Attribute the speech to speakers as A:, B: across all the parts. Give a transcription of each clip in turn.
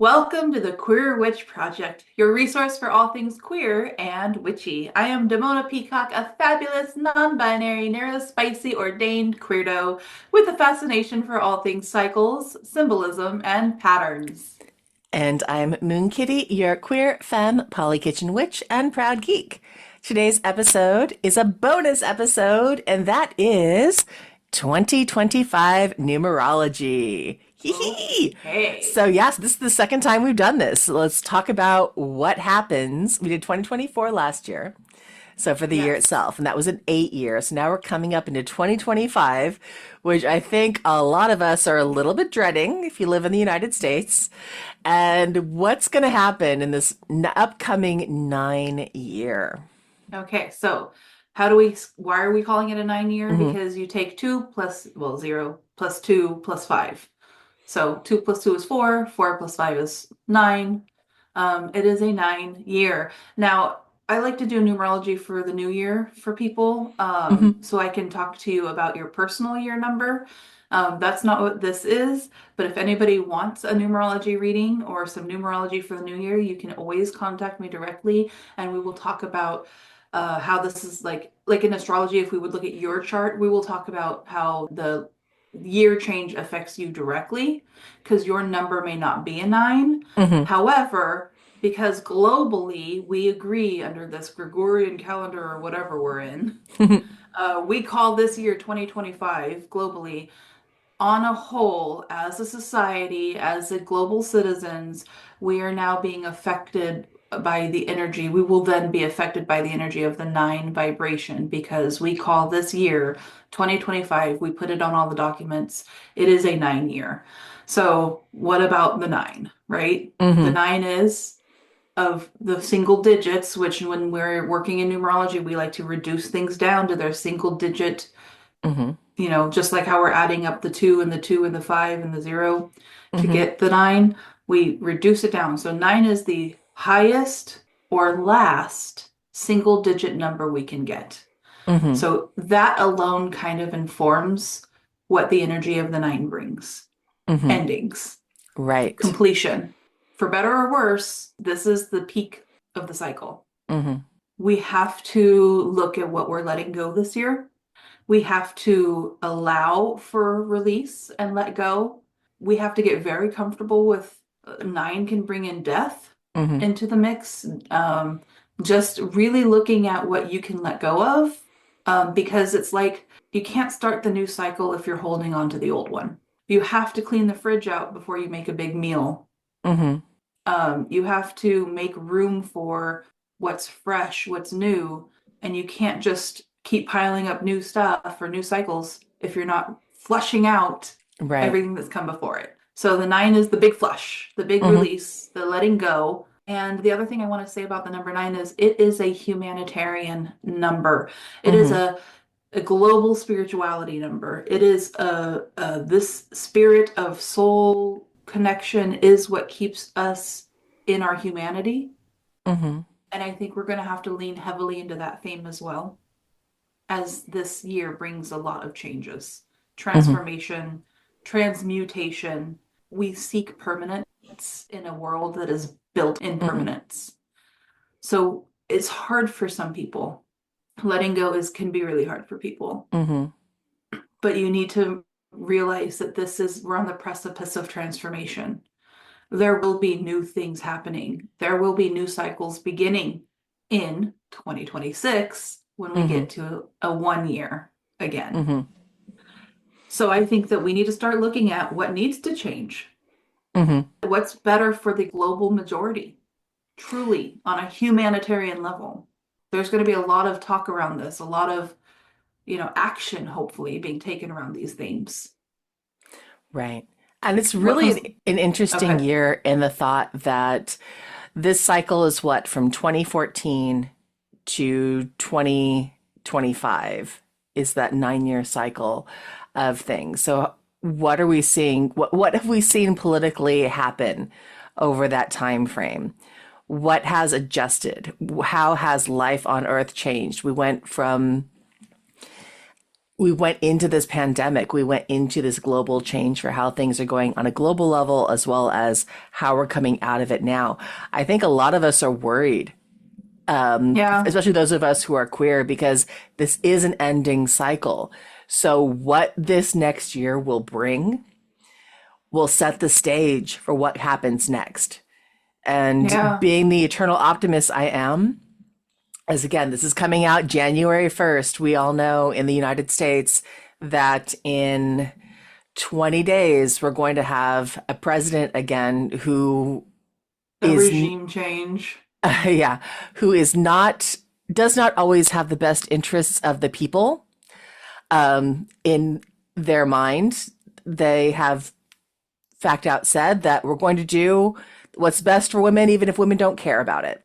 A: Welcome to the Queer Witch Project, your resource for all things queer and witchy. I am Damona Peacock, a fabulous, non-binary, neurospicy, ordained queerdo with a fascination for all things cycles, symbolism, and patterns.
B: And I'm Moon Kitty, your queer femme, poly kitchen witch, and proud geek. Today's episode is a bonus episode, and that is 2025 numerology. Hee hee. So
A: Okay.
B: yes, this is the second time we've done this. So let's talk about what happens. We did 2024 last year. So for the year
A: Yes.
B: itself, and that was an 8 year. So now we're coming up into 2025, which I think a lot of us are a little bit dreading if you live in the United States. And what's going to happen in this upcoming 9 year?
A: Okay, so why are we calling it a 9 year?
B: Hmm.
A: Because you take 2 plus, well, 0 plus 2 plus 5. So 2 plus 2 is 4, 4 plus 5 is 9. It is a 9 year. Now, I like to do numerology for the new year for people,
B: Hmm.
A: so I can talk to you about your personal year number. That's not what this is, but if anybody wants a numerology reading or some numerology for the new year, you can always contact me directly, and we will talk about how this is like in astrology. If we would look at your chart, we will talk about how the year change affects you directly because your number may not be a 9.
B: Hmm.
A: However, because globally we agree under this Gregorian calendar or whatever we're in, we call this year 2025 globally on a whole, as a society, as a global citizens, we are now being affected by the energy. We will then be affected by the energy of the 9 vibration because we call this year 2025. We put it on all the documents. It is a 9 year. So, what about the 9, right? The
B: Hmm.
A: 9 is of the single digits, which when we're working in numerology, we like to reduce things down to their single digit,
B: Hmm.
A: just like how we're adding up the 2 and the 2 and the 5 and the 0 to
B: Hmm.
A: get the 9, we reduce it down. So 9 is the highest or last single digit number we can get.
B: Hmm.
A: So that alone kind of informs what the energy of the 9 brings.
B: Hmm.
A: Endings,
B: Right.
A: completion. For better or worse, this is the peak of the cycle.
B: Hmm.
A: We have to look at what we're letting go this year. We have to allow for release and let go. We have to get very comfortable with 9 can bring in death
B: Hmm.
A: into the mix. Just really looking at what you can let go of, because it's like you can't start the new cycle if you're holding on to the old one. You have to clean the fridge out before you make a big meal.
B: Hmm.
A: You have to make room for what's fresh, what's new, and you can't just keep piling up new stuff or new cycles if you're not flushing out
B: Right.
A: everything that's come before it. So the 9 is the big flush, the big
B: Hmm.
A: release, the letting go. And the other thing I want to say about the number 9 is it is a humanitarian number. It is
B: Hmm.
A: a global spirituality number. It is this spirit of soul connection is what keeps us in our humanity.
B: Hmm.
A: And I think we're going to have to lean heavily into that theme as well, as this year brings a lot of changes,
B: Hmm.
A: transformation, transmutation. We seek permanence in a world that is built in
B: Hmm.
A: permanence. So it's hard for some people. Letting go is can be really hard for people.
B: Hmm.
A: But you need to realize that we're on the precipice of transformation. There will be new things happening. There will be new cycles beginning in 2026 when we
B: Hmm.
A: get to a 1 year again.
B: Hmm.
A: So I think that we need to start looking at what needs to change.
B: Hmm.
A: What's better for the global majority, truly on a humanitarian level. There's going to be a lot of talk around this, a lot of, action hopefully being taken around these themes.
B: Right. And it's
A: What
B: really
A: comes,
B: an interesting
A: okay.
B: year in the thought that this cycle is what, from 2014 to 2025 is that 9 year cycle of things. So what are we seeing? What have we seen politically happen over that time frame? What has adjusted? How has life on Earth changed? We went from we went into this pandemic, we went into this global change for how things are going on a global level, as well as how we're coming out of it now. I think a lot of us are worried,
A: Yeah.
B: especially those of us who are queer, because this is an ending cycle. So, what this next year will bring will set the stage for what happens next. And
A: Yeah.
B: being the eternal optimist I am, as again, this is coming out January 1st. We all know in the United States that in 20 days, we're going to have a president again who
A: A
B: is,
A: regime change.
B: yeah, who is not, does not always have the best interests of the people in their mind. They have fact out said that we're going to do what's best for women, even if women don't care about it,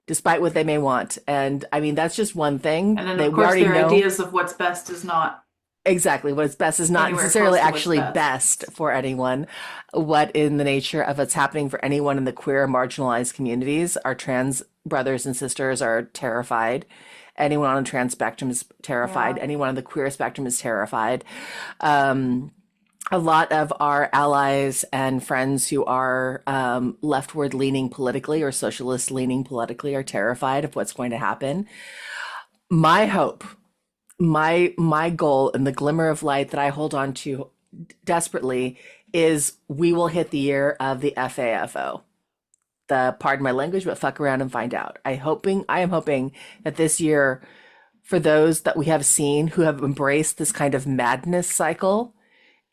B: despite what they may want. And I mean, that's just one thing.
A: And then,
B: They
A: of
B: we
A: course,
B: already
A: their
B: know
A: ideas of what's best is not
B: exactly what's best is not
A: anywhere
B: necessarily
A: close to what's
B: actually
A: best.
B: best for anyone. What in the nature of what's happening for anyone in the queer marginalized communities, our trans brothers and sisters are terrified. Anyone on the trans spectrum is terrified.
A: Yeah.
B: Anyone on the queer spectrum is terrified. A lot of our allies and friends who are leftward leaning politically or socialist leaning politically are terrified of what's going to happen. My hope, my goal, and the glimmer of light that I hold on to desperately is we will hit the year of the FAFO. The pardon my language, but fuck around and find out. I am hoping that this year, for those that we have seen who have embraced this kind of madness cycle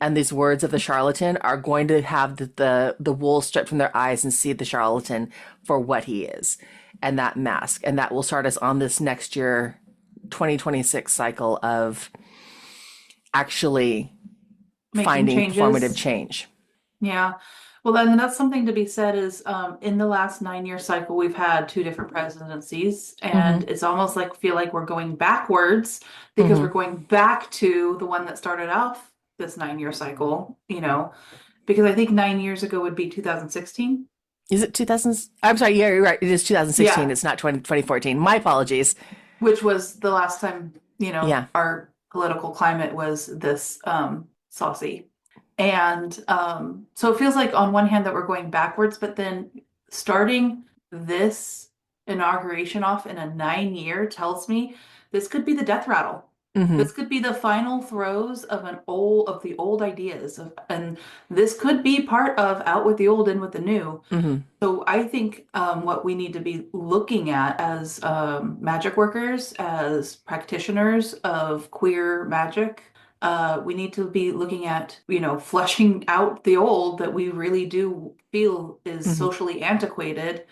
B: and these words of the charlatan, are going to have the wool stripped from their eyes and see the charlatan for what he is, and that mask, and that will start us on this next year 2026 cycle of actually
A: Making
B: finding performative
A: changes.
B: change.
A: Yeah. Well, then that's something to be said is in the last 9 year cycle, we've had two different presidencies,
B: Mm-hmm.
A: and it's almost like feel like we're going backwards because we're
B: Mm-hmm.
A: going back to the one that started off this 9 year cycle, because I think 9 years ago would be 2016.
B: Is it 2000? I'm sorry. Yeah, you're right. It is 2016.
A: Yeah,
B: It's not 2014. My apologies.
A: which was the last time,
B: Yeah.
A: our political climate was this saucy. And so it feels like on one hand that we're going backwards, but then starting this inauguration off in a 9 year tells me this could be the death rattle.
B: Mm-hmm.
A: This could be the final throes of the old ideas and this could be part of out with the old, in with the new.
B: Mm-hmm.
A: So I think what we need to be looking at as magic workers, as practitioners of queer magic, we need to be looking at, flushing out the old that we really do feel is
B: Mm-hmm.
A: socially antiquated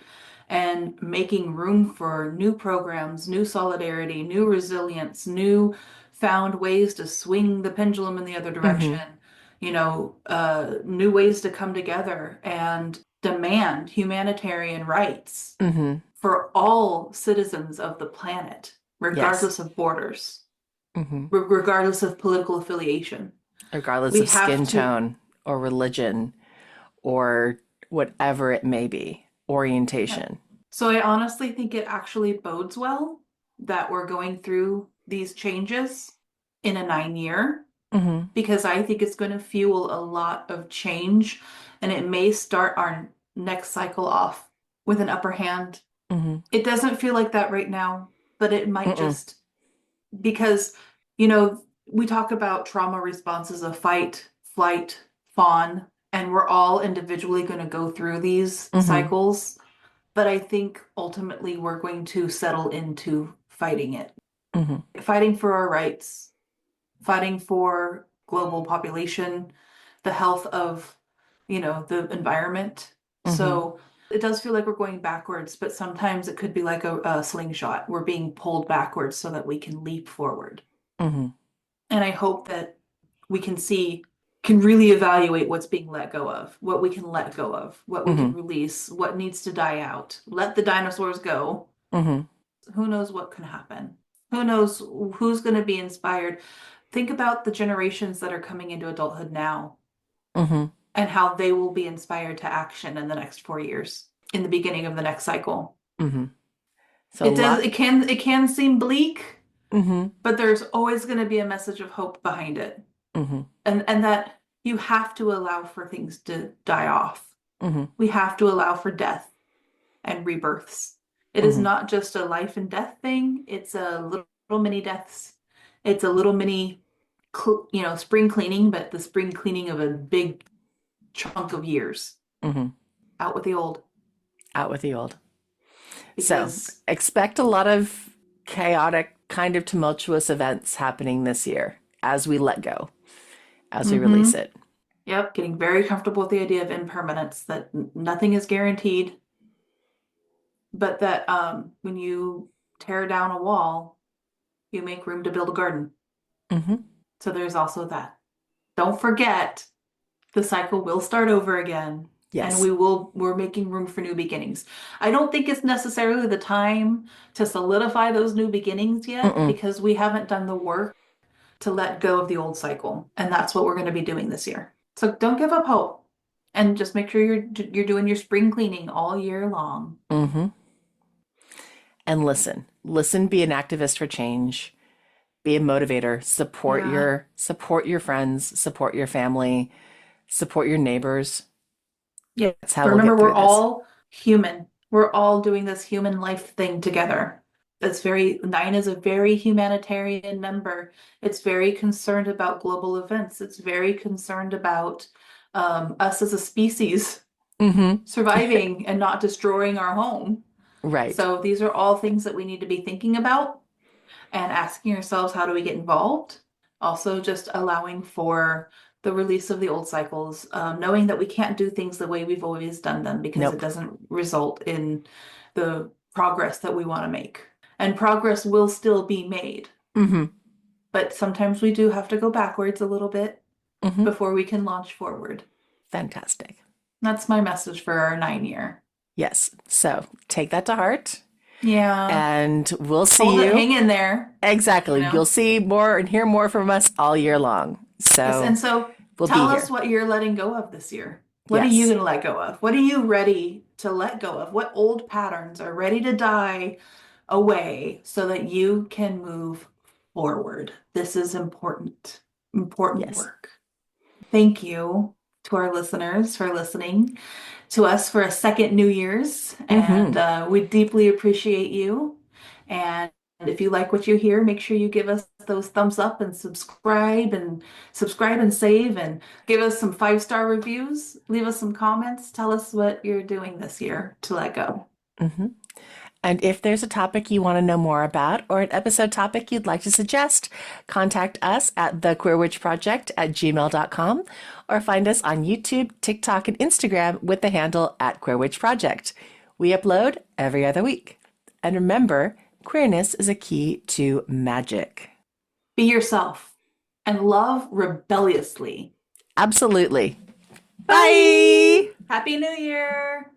A: and making room for new programs, new solidarity, new resilience, new found ways to swing the pendulum in the other
B: Mm-hmm.
A: direction, new ways to come together and demand humanitarian rights
B: Mm-hmm.
A: for all citizens of the planet,
B: Yes.
A: regardless of borders,
B: Mm-hmm.
A: regardless of political affiliation.
B: Regardless
A: We
B: of
A: have
B: skin
A: to.
B: tone or religion or whatever it may be, orientation.
A: So I honestly think it actually bodes well that we're going through these changes in a 9 year,
B: Mm-hmm.
A: because I think it's going to fuel a lot of change and it may start our next cycle off with an upper hand.
B: Mm-hmm.
A: It doesn't feel like that right now, but it might
B: Mm-mm.
A: just, because, we talk about trauma responses of fight, flight, fawn, and we're all individually going to go through these
B: Mm-hmm.
A: cycles. But I think ultimately we're going to settle into fighting it,
B: Mm-hmm.
A: fighting for our rights, fighting for global population, the health of, the environment.
B: Mm-hmm.
A: So it does feel like we're going backwards, but sometimes it could be like a slingshot. We're being pulled backwards so that we can leap forward.
B: Mm-hmm.
A: And I hope that we can really evaluate what's being let go of, what we can let go of, what we can
B: Mm-hmm.
A: release, what needs to die out. Let the dinosaurs go.
B: Mm-hmm.
A: Who knows what can happen? Who knows who's going to be inspired? Think about the generations that are coming into adulthood now
B: Mm-hmm.
A: and how they will be inspired to action in the next 4 years, in the beginning of the next cycle.
B: Mm-hmm. So a
A: It does,
B: lot.
A: it can seem bleak,
B: Mm-hmm.
A: but there's always going to be a message of hope behind it.
B: Mm-hmm.
A: And that you have to allow for things to die off.
B: Mm-hmm.
A: We have to allow for death and rebirths. It is
B: Mm-hmm.
A: not just a life and death thing, it's a little mini deaths. It's a little mini, spring cleaning, but the spring cleaning of a big chunk of years.
B: Mm-hmm.
A: Out with the old.
B: Out with the old. So
A: Because,
B: expect a lot of chaotic, kind of tumultuous events happening this year as we let go, as we release
A: mm-hmm,
B: it.
A: yep, getting very comfortable with the idea of impermanence, that nothing is guaranteed, but that when you tear down a wall, you make room to build a garden.
B: Mm-hmm.
A: So there's also that. Don't forget, the cycle will start over again, and
B: Yes.
A: we're making room for new beginnings. I don't think it's necessarily the time to solidify those new beginnings yet
B: Mm-mm.
A: because we haven't done the work to let go of the old cycle, and that's what we're going to be doing this year. So don't give up hope, and just make sure you're doing your spring cleaning all year long.
B: Mm-hmm. And listen. Listen, be an activist for change. Be a motivator.
A: Yeah.
B: Support your friends, support your family, support your neighbors.
A: Yeah.
B: That's how
A: But
B: we'll
A: remember,
B: get through
A: we're
B: this.
A: all human. We're all doing this human life thing together. Nine is a very humanitarian number. It's very concerned about global events. It's very concerned about us as a species
B: Mm-hmm.
A: surviving and not destroying our home.
B: Right.
A: So these are all things that we need to be thinking about and asking ourselves, how do we get involved? Also, just allowing for the release of the old cycles, knowing that we can't do things the way we've always done them because it
B: Nope.
A: doesn't result in the progress that we want to make. And progress will still be made,
B: Mm-hmm.
A: but sometimes we do have to go backwards a little bit
B: Mm-hmm.
A: before we can launch forward.
B: Fantastic.
A: That's my message for our 9 year.
B: Yes. So take that to heart,
A: Yeah,
B: and we'll see
A: hold it,
B: you.
A: hang in there, you
B: Exactly. You'll
A: know?
B: see more and hear more from us all year long.
A: Yes,
B: So
A: and so
B: we'll be
A: tell us
B: here.
A: what you're letting go of this year. What are you
B: Yes.
A: going to let go of? What are you ready to let go of? What old patterns are ready to die away so that you can move forward? This is important, important
B: Yes.
A: work. Thank you to our listeners for listening to us for a second New Year's, and
B: Mm-hmm.
A: we deeply appreciate you. And if you like what you hear, make sure you give us those thumbs up and subscribe and save and give us some 5-star reviews. Leave us some comments. Tell us what you're doing this year to let go.
B: Mm-hmm. And if there's a topic you want to know more about or an episode topic you'd like to suggest, contact us at thequeerwitchproject@gmail.com or find us on YouTube, TikTok, and Instagram with the handle @queerwitchproject. We upload every other week. And remember, queerness is a key to magic.
A: Be yourself and love rebelliously.
B: Absolutely.
A: Bye.
B: Bye!
A: Happy New Year.